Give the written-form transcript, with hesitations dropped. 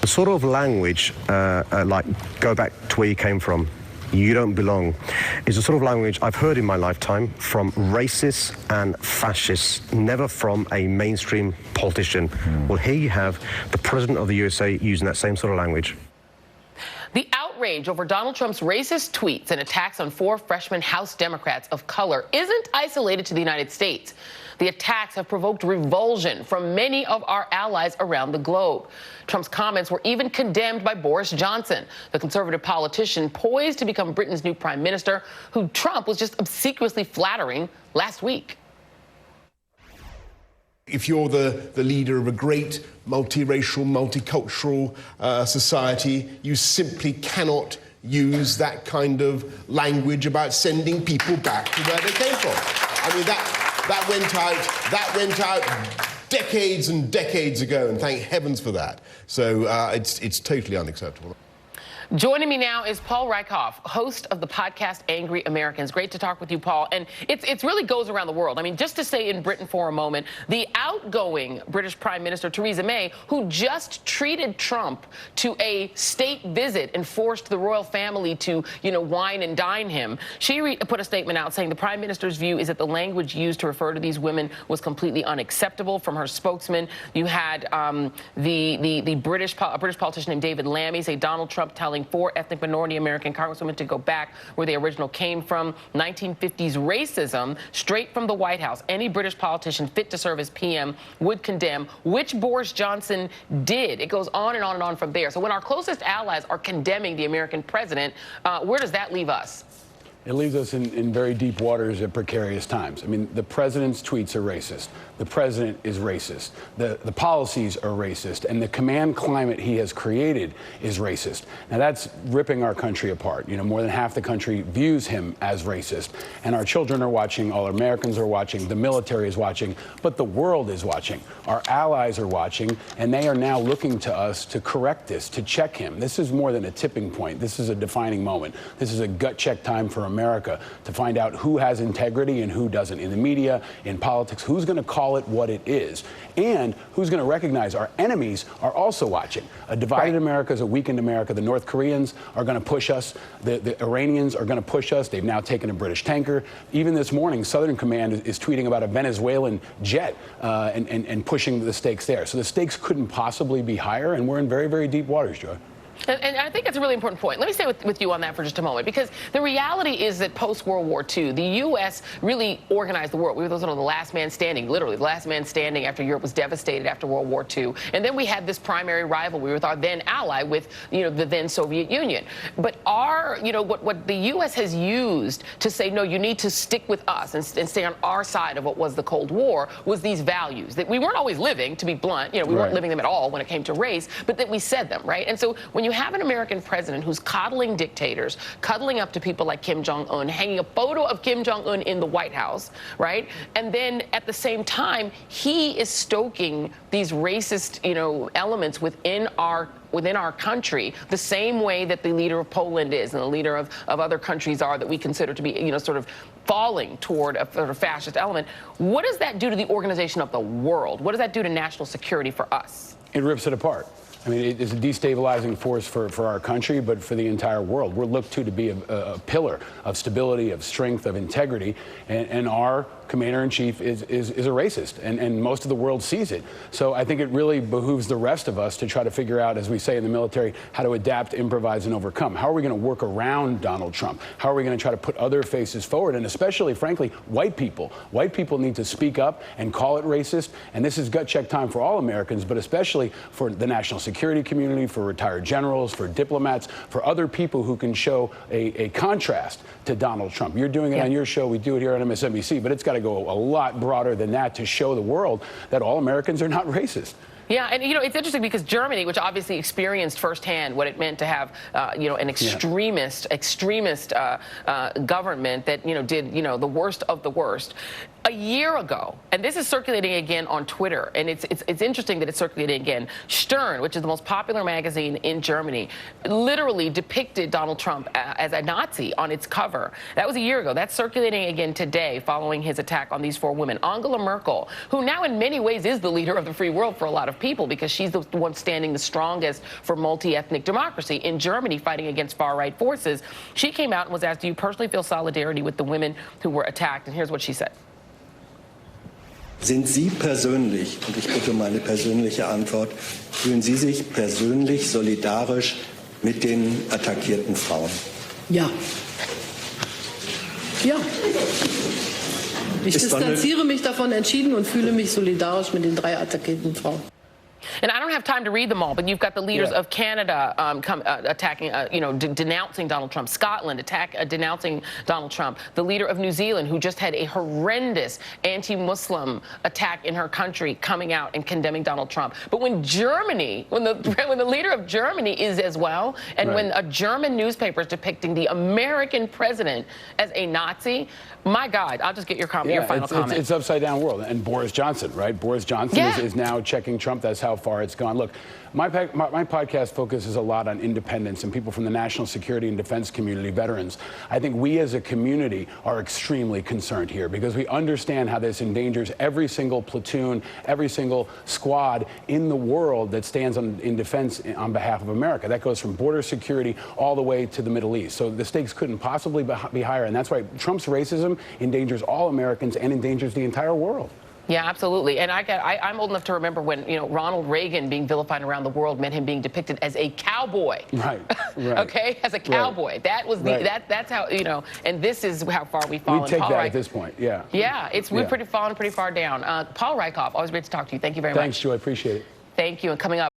The sort of language, like go back to where you came from, you don't belong, is the sort of language I've heard in my lifetime from racists and fascists, never from a mainstream politician. Well, here you have the President of the USA using that same sort of language. The outrage over Donald Trump's racist tweets and attacks on 4 freshman House Democrats of color isn't isolated to the United States. The attacks have provoked revulsion from many of our allies around the globe. Trump's comments were even condemned by Boris Johnson, the conservative politician poised to become Britain's new prime minister, who Trump was just obsequiously flattering last week. If you're the leader of a great multiracial, multicultural society, you simply cannot use that kind of language about sending people back to where they came from. I mean, that went out decades and decades ago, and thank heavens for that. So it's totally unacceptable. Joining me now is Paul Reichhoff, host of the podcast Angry Americans. Great to talk with you, Paul. And it really goes around the world. I mean, just to say in Britain for a moment, the outgoing British Prime Minister Theresa May, who just treated Trump to a state visit and forced the royal family to, wine and dine him, she put a statement out saying the Prime Minister's view is that the language used to refer to these women was completely unacceptable. From her spokesman, you had the British politician named David Lammy say Donald Trump telling 4 ethnic minority American congresswomen to go back where the original came from. 1950s racism straight from the White House. Any British politician fit to serve as PM would condemn, which Boris Johnson did. It goes on and on and on from there. So when our closest allies are condemning the American president, where does that leave us? It leaves us in very deep waters at precarious times. I mean, the president's tweets are racist. The president is racist. The policies are racist. And the command climate he has created is racist. Now, that's ripping our country apart. More than half the country views him as racist. And our children are watching, all Americans are watching, the military is watching, but the world is watching. Our allies are watching, and they are now looking to us to correct this, to check him. This is more than a tipping point. This is a defining moment. This is a gut check time for America to find out who has integrity and who doesn't in the media, in politics, who's going to call it what it is, and who's going to recognize our enemies are also watching. A divided America is a weakened America. The North Koreans are going to push us. The Iranians are going to push us. They've now taken a British tanker. Even this morning, Southern Command is tweeting about a Venezuelan jet and pushing the stakes there. So the stakes couldn't possibly be higher, and we're in very, very deep waters, Joe. And I think that's a really important point. Let me stay with you on that for just a moment, because the reality is that post-World War II, the U.S. really organized the world. We were sort of the last man standing, literally the last man standing after Europe was devastated after World War II. And then we had this primary rivalry with our then ally, with, the then Soviet Union. But what the U.S. has used to say, no, you need to stick with us and stay on our side of what was the Cold War, was these values that we weren't always living, to be blunt. We weren't living them at all when it came to race, but that we said them, right? And so when you have an American president who's coddling dictators, cuddling up to people like Kim Jong-un, hanging a photo of Kim Jong-un in the White House, right? And then at the same time, he is stoking these racist, elements within our country, the same way that the leader of Poland is and the leader of other countries are that we consider to be, sort of falling toward a sort of fascist element. What does that do to the organization of the world? What does that do to national security for us? It rips it apart. I mean, it is a destabilizing force for our country, but for the entire world. We're looked to be a pillar of stability, of strength, of integrity, and our commander-in-chief is a racist, and most of the world sees it. So I think it really behooves the rest of us to try to figure out, as we say in the military, how to adapt, improvise, and overcome. How are we going to work around Donald Trump? How are we going to try to put other faces forward? And especially, frankly, white people. White people need to speak up and call it racist. And this is gut check time for all Americans, but especially for the national security community, for retired generals, for diplomats, for other people who can show a contrast to Donald Trump. You're doing it on your show. We do it here on MSNBC, but it's got to go a lot broader than that to show the world that all Americans are not racist. Yeah, and it's interesting because Germany, which obviously experienced firsthand what it meant to have, an extremist government that, did, the worst of the worst. a year ago, and this is circulating again on Twitter, and it's interesting that it's circulating again. Stern, which is the most popular magazine in Germany, literally depicted Donald Trump as a Nazi on its cover. That was a year ago. That's circulating again today following his attack on these 4 women. Angela Merkel, who now in many ways is the leader of the free world for a lot of people because she's the one standing the strongest for multi-ethnic democracy in Germany fighting against far-right forces. She came out and was asked, do you personally feel solidarity with the women who were attacked? And here's what she said. Sind Sie persönlich, und ich bitte um eine persönliche Antwort, fühlen Sie sich persönlich solidarisch mit den attackierten Frauen? Ja. Ja. Ich distanziere mich davon entschieden und fühle mich solidarisch mit den 3 attackierten Frauen. And I don't have time to read them all, but you've got the leaders of Canada attacking, denouncing Donald Trump. Scotland denouncing Donald Trump. The leader of New Zealand, who just had a horrendous anti-Muslim attack in her country, coming out and condemning Donald Trump. But when Germany, when the leader of Germany is as well, and when a German newspaper is depicting the American president as a Nazi, my God, I'll just get your final comment. It's upside down world. And Boris Johnson, right? Boris Johnson is now checking Trump. That's how far it's gone. Look, my podcast focuses a lot on independence and people from the national security and defense community, veterans. I think we as a community are extremely concerned here because we understand how this endangers every single platoon, every single squad in the world that stands in defense on behalf of America. That goes from border security all the way to the Middle East. So the stakes couldn't possibly be higher. And that's why Trump's racism endangers all Americans and endangers the entire world. Yeah, absolutely. And I'm old enough to remember when, Ronald Reagan being vilified around the world meant him being depicted as a cowboy. Right. Okay? As a cowboy. Right. That was that's how, and this is how far we've fallen. We take that at this point, yeah. Yeah, we've fallen pretty far down. Paul Rieckhoff, always great to talk to you. Thank you very much. Thanks, Joy. I appreciate it. Thank you. And coming up.